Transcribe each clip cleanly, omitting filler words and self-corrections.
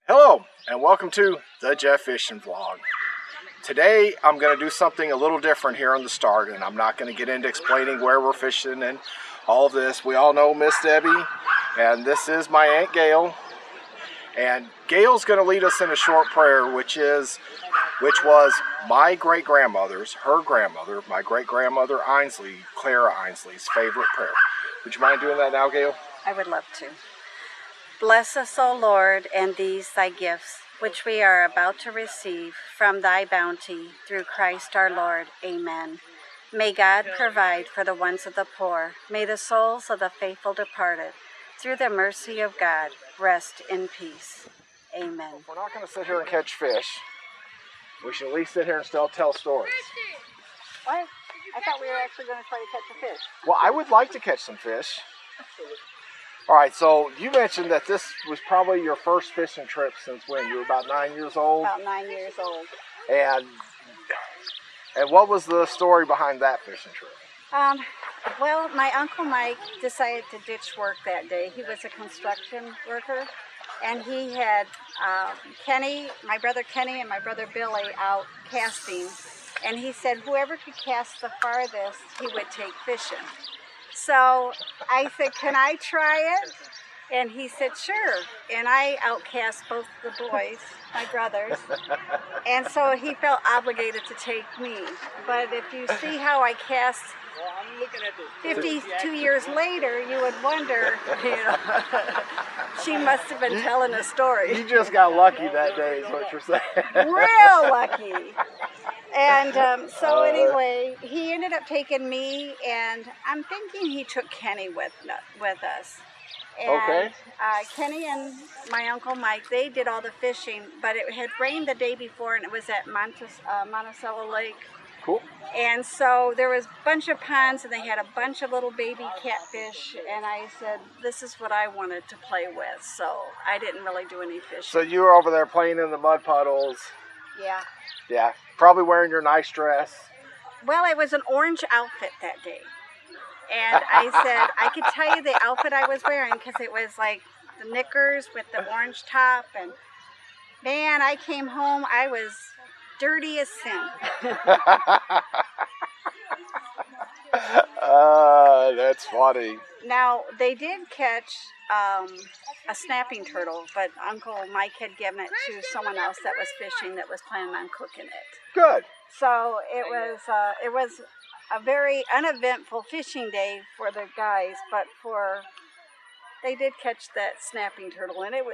Hello and welcome to the Jefishin Vlog. Today I'm going to do something a little different here on the start, and I'm not going to get into explaining where we're fishing and all of this. We all know Miss Debbie, and this is my Aunt Gail. And Gail's going to lead us in a short prayer, which was my great-grandmother's, her grandmother, my great-grandmother Einsele, Clara Einsele's favorite prayer. Would you mind doing that now, Gail? I would love to. Bless us, O Lord, and these thy gifts, which we are about to receive from thy bounty, through Christ our Lord. Amen. May God provide for the wants of the poor. May the souls of the faithful departed, through the mercy of God, rest in peace. Amen. If we're not going to sit here and catch fish, we should at least sit here and still tell stories. What? I thought we were actually going to try to catch a fish. Well, I would like to catch some fish. All right, so you mentioned that this was probably your first fishing trip since when? You were about 9 years old? About 9 years old. And what was the story behind that fishing trip? Well, my Uncle Mike decided to ditch work that day. He was a construction worker, and he had my brother Kenny and my brother Billy out casting, and he said whoever could cast the farthest, he would take fishing. So I said, can I try it? And he said, sure. And I outcast both the boys, my brothers. And so he felt obligated to take me. But if you see how I cast 52 years later, you would wonder, she must have been telling a story. You just got lucky that day is what you're saying. Real lucky. And so anyway, he ended up taking me, and I'm thinking he took Kenny with us. And, okay. Kenny and my Uncle Mike, they did all the fishing, but it had rained the day before, and it was at Monticello Lake. Cool. And so there was a bunch of ponds, and they had a bunch of little baby catfish, and I said, this is what I wanted to play with, so I didn't really do any fishing. So you were over there playing in the mud puddles. Yeah. Yeah, probably wearing your nice dress. Well, it was an orange outfit that day. And I said, I could tell you the outfit I was wearing because it was like the knickers with the orange top. And man, I came home, I was dirty as sin. That's funny. Now, they did catch a snapping turtle, but Uncle Mike had given it to someone else that was fishing that was planning on cooking it. Good. So it was a very uneventful fishing day for the guys, but they did catch that snapping turtle, and it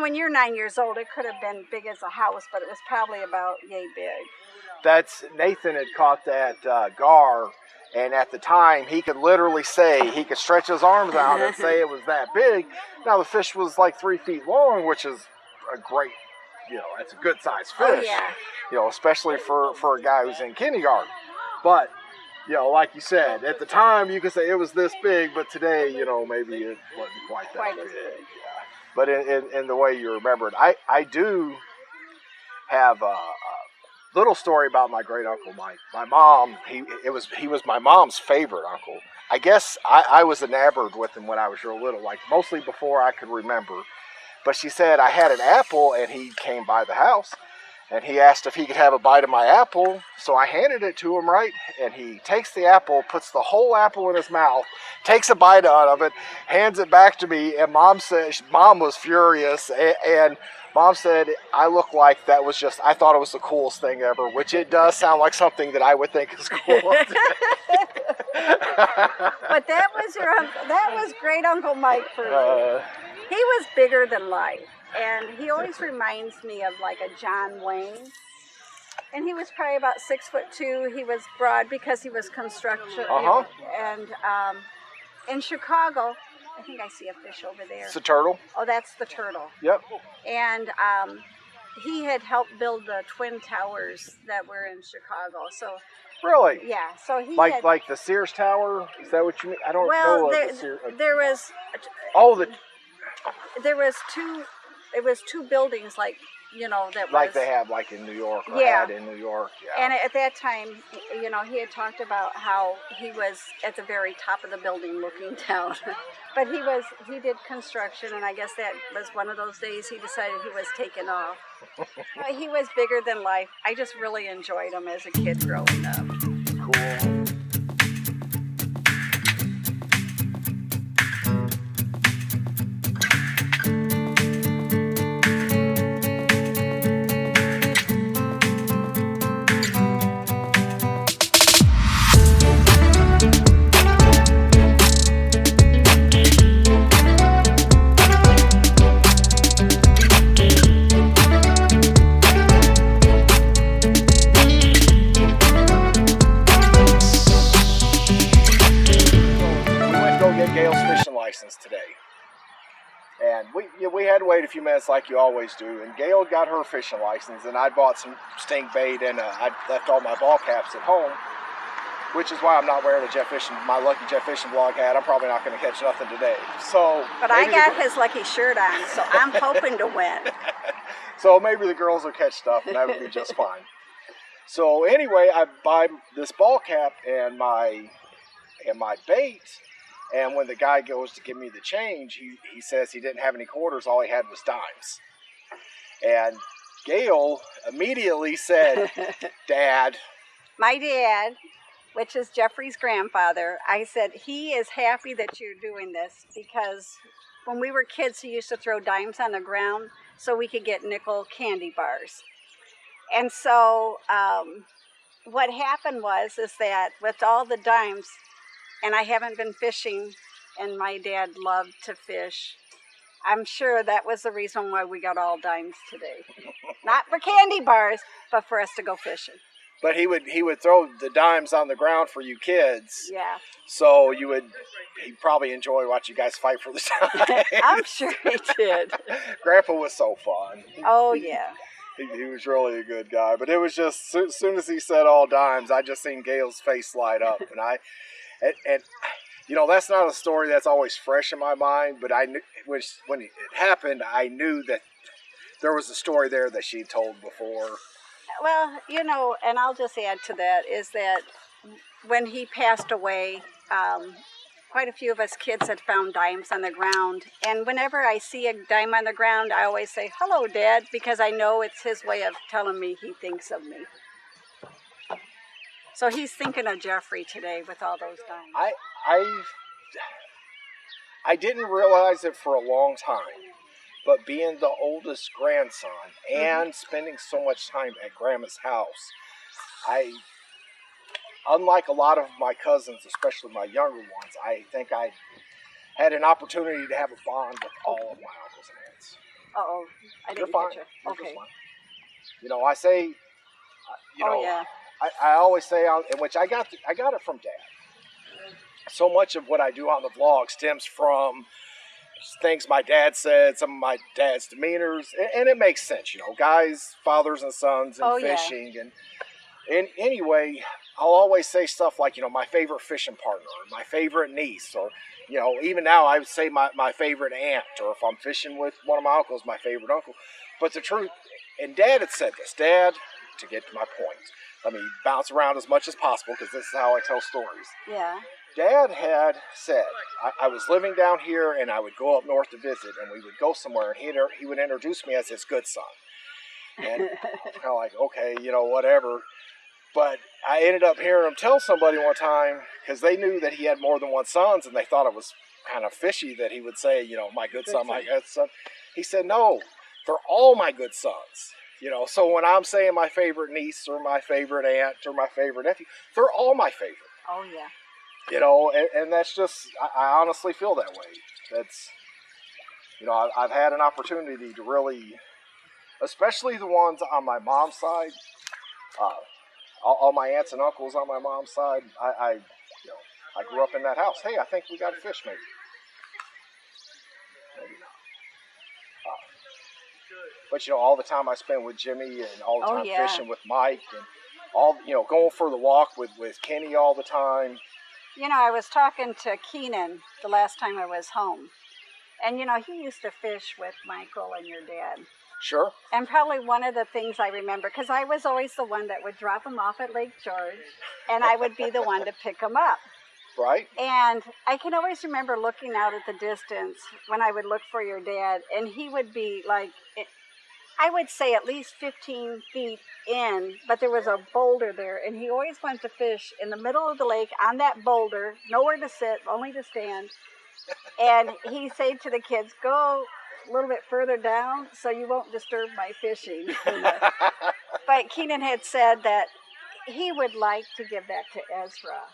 when you're 9 years old, it could have been big as a house, but it was probably about yay big. Nathan had caught that gar, and at the time he could literally say, he could stretch his arms out and say it was that big. Now the fish was like 3 feet long, which is a great, that's a good sized fish. Oh, yeah. Especially for a guy who's in kindergarten. But, like you said, at the time you could say it was this big, but today, maybe it wasn't quite that big. Yeah. But in the way you remember it, I do have a little story about my great uncle Mike. My mom, he was my mom's favorite uncle. I guess I was enamored with him when I was real little, like mostly before I could remember. But she said I had an apple, and he came by the house, and he asked if he could have a bite of my apple. So I handed it to him, right? And he takes the apple, puts the whole apple in his mouth, takes a bite out of it, hands it back to me. And Mom was furious. And Mom said, I look like I thought it was the coolest thing ever, which it does sound like something that I would think is cool. But that was great Uncle Mike for me. He was bigger than life. And he always reminds me of like a John Wayne. And he was probably about 6'2". He was broad because he was construction. Uh-huh. And in Chicago, I think I see a fish over there. It's a turtle. Oh, that's the turtle. Yep. And he had helped build the Twin Towers that were in Chicago. So. Really? Yeah. So he like the Sears Tower. Is that what you mean? I don't know. Well, there was. Oh, There was two it was 2 buildings, like, you know, that was... Like they have, like in New York, or Yeah. had in New York, yeah. And at that time, you know, he had talked about how he was at the very top of the building looking down. But he did construction, and I guess that was one of those days he decided he was taking off. He was bigger than life. I just really enjoyed him as a kid growing up. Cool. Gail's fishing license today, and we had to wait a few minutes like you always do, and Gail got her fishing license, and I bought some stink bait, and I left all my ball caps at home, which is why I'm not wearing my lucky Jefishin Vlog hat. I'm probably not going to catch nothing today. So, but I got his lucky shirt on, so I'm hoping to win. So maybe the girls will catch stuff, and that would be just fine. So anyway, I buy this ball cap and my bait. And when the guy goes to give me the change, he says he didn't have any quarters, all he had was dimes. And Gail immediately said, Dad. My dad, which is Jeffrey's grandfather, I said, he is happy that you're doing this, because when we were kids, he used to throw dimes on the ground so we could get nickel candy bars. And so what happened is that with all the dimes, and I haven't been fishing, and my dad loved to fish, I'm sure that was the reason why we got all dimes today. Not for candy bars, but for us to go fishing. But he would throw the dimes on the ground for you kids. Yeah. So he'd probably enjoy watching you guys fight for the dimes. I'm sure he did. Grandpa was so fun. Oh, yeah. He was really a good guy. But it was just, as soon as he said all dimes, I just seen Gail's face light up. And you know, that's not a story that's always fresh in my mind, but I knew, when it happened, I knew that there was a story there that she told before. Well, you know, and I'll just add to that, is that when he passed away, quite a few of us kids had found dimes on the ground. And whenever I see a dime on the ground, I always say, hello, Dad, because I know it's his way of telling me he thinks of me. So he's thinking of Jeffrey today with all those dimes. I didn't realize it for a long time, but being the oldest grandson and spending so much time at Grandma's house, unlike a lot of my cousins, especially my younger ones, I think I had an opportunity to have a bond with all of my uncles and aunts. Uh-oh, I didn't catch you. Okay. You know, I say, you know, yeah. I always say, which I got it from Dad. So much of what I do on the vlog stems from things my dad said, some of my dad's demeanors, and it makes sense, you know, guys, fathers and sons, and fishing, and anyway, I'll always say stuff like, you know, my favorite fishing partner, or my favorite niece, or, you know, even now I would say my favorite aunt, or if I'm fishing with one of my uncles, my favorite uncle. But the truth, and Dad had said this, Dad, to get to my point, let me bounce around as much as possible, because this is how I tell stories. Yeah. Dad had said, I was living down here, and I would go up north to visit, and we would go somewhere, and he would introduce me as his good son. And I'm kind of like, okay, you know, whatever. But I ended up hearing him tell somebody one time, because they knew that he had more than one son, and they thought it was kind of fishy that he would say, you know, my good son, my good son. He said, no, they're all my good sons. You know, so when I'm saying my favorite niece, or my favorite aunt, or my favorite nephew, they're all my favorite. Oh, yeah. You know, and that's just, I honestly feel that way. That's, you know, I've had an opportunity to really, especially the ones on my mom's side, all my aunts and uncles on my mom's side, I grew up in that house. Hey, I think we got a fish, maybe. Maybe not. But, you know, all the time I spend with Jimmy, and all the time fishing with Mike, and all, you know, going for the walk with Kenny all the time. You know, I was talking to Keenan the last time I was home, And, you know, he used to fish with Michael and your dad. Sure. And probably one of the things I remember, because I was always the one that would drop him off at Lake George, and I would be the one to pick him up. Right. And I can always remember looking out at the distance when I would look for your dad, and he would be like, I would say at least 15 feet in, but there was a boulder there, and he always went to fish in the middle of the lake on that boulder, nowhere to sit, only to stand. And he said to the kids, go a little bit further down so you won't disturb my fishing. But Keenan had said that he would like to give that to Ezra,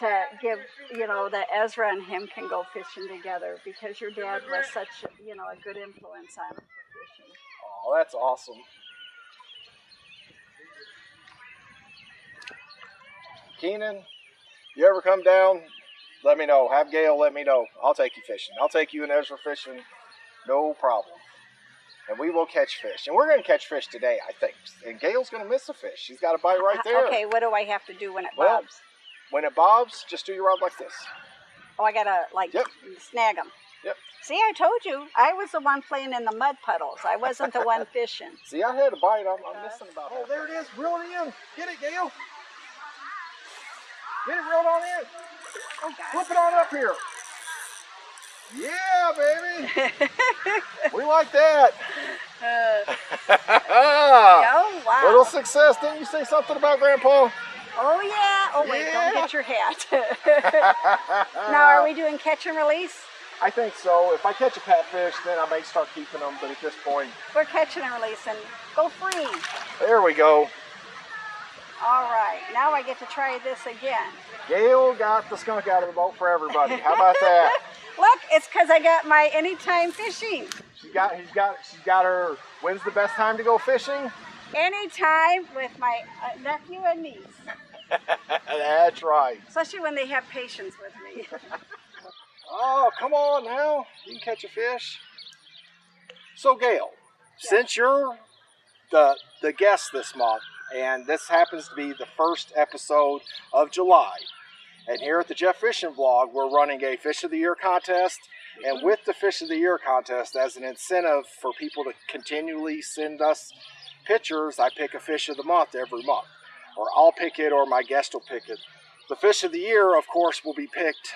to give, you know, that Ezra and him can go fishing together, because your dad was such, you know, a good influence on him for fishing. Oh, that's awesome. Keenan, you ever come down, let me know. Have Gail let me know. I'll take you fishing. I'll take you and Ezra fishing. No problem. And we will catch fish. And we're going to catch fish today, I think. And Gail's going to miss a fish. She's got a bite right there. Okay, what do I have to do when it Well, bobs? When it bobs, just do your rod like this. Oh, I got to, like, snag them. Yep. See, I told you. I was the one playing in the mud puddles. I wasn't the one fishing. See, I had a bite. I'm missing about that. Oh, there it is. Reel it in. Get it, Gail. Get it reeled on in. Oh, God. Flip it on up here. Yeah, baby. We like that. Oh, wow. Little success. Didn't you say something about Grandpa? Oh, yeah. Oh, wait, Yeah. don't get your hat. Now, are we doing catch and release? I think so. If I catch a catfish, then I may start keeping them. But at this point, We're catching and releasing. Go free. there we go. All right. Now I get to try this again. Gail got the skunk out of the boat for everybody. How about that? Look, it's because I got my anytime fishing. She's got her. When's the best time to go fishing? Anytime with my nephew and niece. That's right. Especially when they have patience with me. Oh, come on now. You can catch a fish. So, Gail, since you're the guest this month, and this happens to be the first episode of July, and here at the Jefishin Vlog, we're running a Fish of the Year contest. And with the Fish of the Year contest, as an incentive for people to continually send us pictures, I pick a Fish of the Month every month. Or I'll pick it, or my guest will pick it. The Fish of the Year, of course, will be picked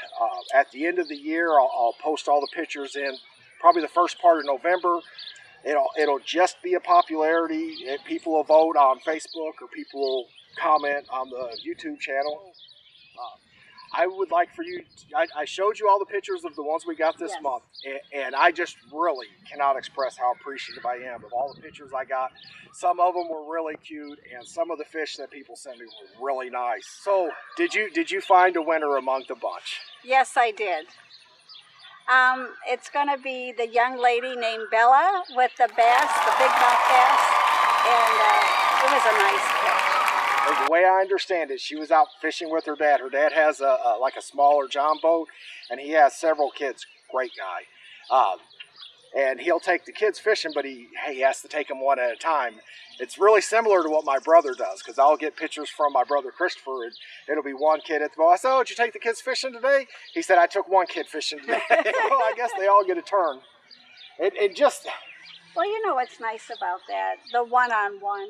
at the end of the year. I'll post all the pictures in probably the first part of November. It'll just be a popularity. People will vote on Facebook, or people will comment on the YouTube channel. I would like for you, I showed you all the pictures of the ones we got this month, and I just really cannot express how appreciative I am of all the pictures I got. Some of them were really cute, and some of the fish that people sent me were really nice. So, did you find a winner among the bunch? Yes, I did. It's going to be the young lady named Bella with the bass, the big mouth bass, and it was a nice catch. The way I understand it, she was out fishing with her dad. Her dad has like a smaller John boat, and he has several kids. Great guy. And he'll take the kids fishing, but he has to take them one at a time. It's really similar to what my brother does, because I'll get pictures from my brother Christopher, and it'll be one kid at the boat. I said, oh, did you take the kids fishing today? He said, I took one kid fishing today. Well, I guess they all get a turn. It just... Well, you know what's nice about that? The one-on-one.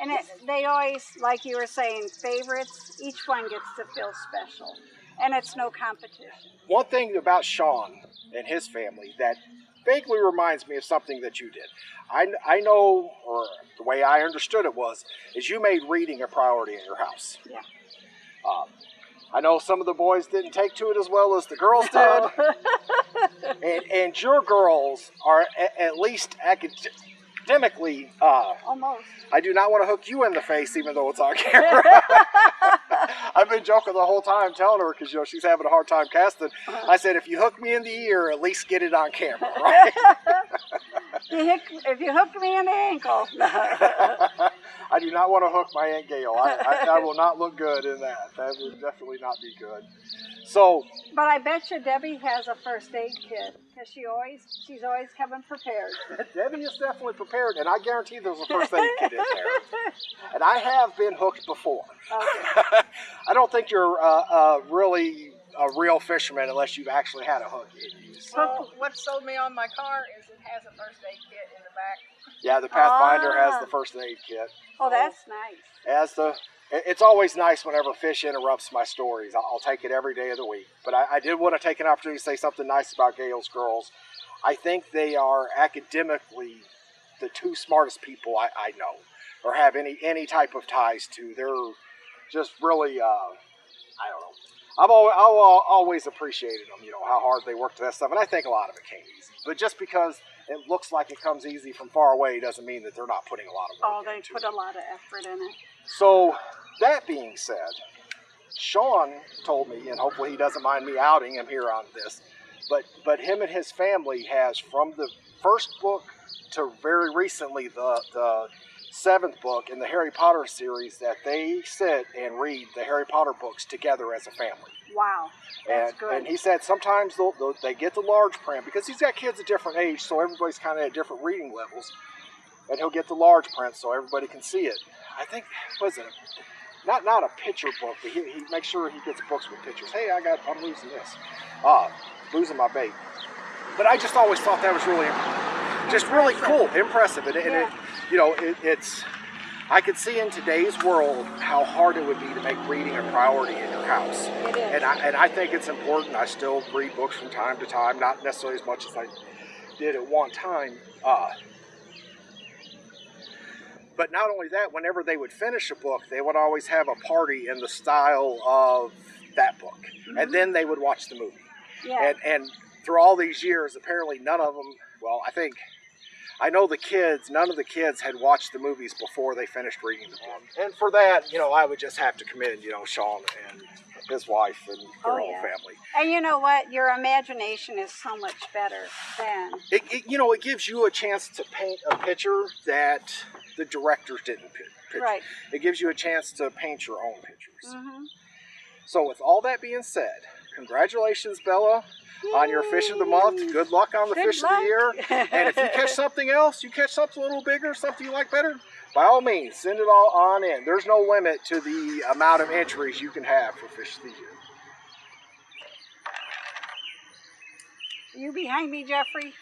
And they always, like you were saying, favorites. Each one gets to feel special. And it's no competition. One thing about Sean and his family that vaguely reminds me of something that you did. I know, or the way I understood it is you made reading a priority in your house. Yeah. I know some of the boys didn't take to it as well as the girls did. and your girls are at least academically... Almost. I do not want to hook you in the face, even though it's on camera. I've been joking the whole time, telling her, because she's having a hard time casting. I said, if you hook me in the ear, at least get it on camera, right? If you hook me in the ankle. I do not want to hook my Aunt Gail. I will not look good in that. That would definitely not be good. So, but I bet you Debbie has a first aid kit, because she's always coming prepared. Debbie is definitely prepared, and I guarantee there's a first aid kit in there. And I have been hooked before. Okay. I don't think you're really a real fisherman unless you've actually had a hook in you. Well, what sold me on my car is it has a first aid kit in the back. Yeah, the Pathfinder has the first aid kit. Oh, that's nice. It's always nice whenever Fish interrupts my stories. I'll take it every day of the week. But I did want to take an opportunity to say something nice about Gail's girls. I think they are academically the two smartest people I know or have any type of ties to. They're just really, I don't know. I've always appreciated them, you know, how hard they work to that stuff. And I think a lot of it came easy. But just because it looks like it comes easy from far away doesn't mean that they're not putting a lot of work into it. Oh, they put a lot of effort in it. So, that being said, Sean told me, and hopefully he doesn't mind me outing him here on this, but him and his family has, from the first book to very recently the 7th book in the Harry Potter series, that they sit and read the Harry Potter books together as a family. Wow, that's good. And he said sometimes they get the large print, because he's got kids at different age, so everybody's kind of at different reading levels, and he'll get the large print so everybody can see it. I think, what is it? Not a picture book, but he makes sure he gets books with pictures. Hey, I'm losing this. Losing my bait. But I just always thought that was really cool, impressive. And it's, I could see in today's world how hard it would be to make reading a priority in your house. It is. And I think it's important. I still read books from time to time, not necessarily as much as I did at one time. But not only that, whenever they would finish a book, they would always have a party in the style of that book. Mm-hmm. And then they would watch the movie. Yeah. And through all these years, apparently none of them, well, I know none of the kids had watched the movies before they finished reading the book. And for that, I would just have to commend, Sean and his wife and their whole family. And you know what? Your imagination is so much better than... It gives you a chance to paint a picture that the directors didn't picture. Right. It gives you a chance to paint your own pictures. Mm-hmm. So with all that being said, congratulations, Bella, on your Fish of the Month. Good luck on the Fish of the Year. And if you catch something else, you catch something a little bigger, something you like better, by all means, send it all on in. There's no limit to the amount of entries you can have for Fish of the Year. Are you behind me, Jeffrey?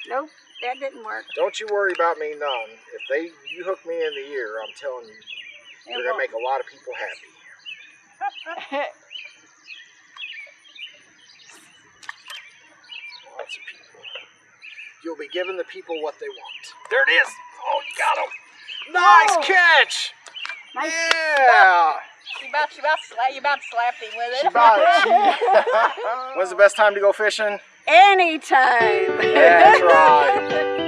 Nope, that didn't work. Don't you worry about me none. If you hook me in the ear, I'm telling you, you're going to make a lot of people happy. Lots of people. You'll be giving the people what they want. There it is. Oh, you got him. Nice catch. Nice. Yeah. You about to slap him with it. When's the best time to go fishing? Anytime. That's right.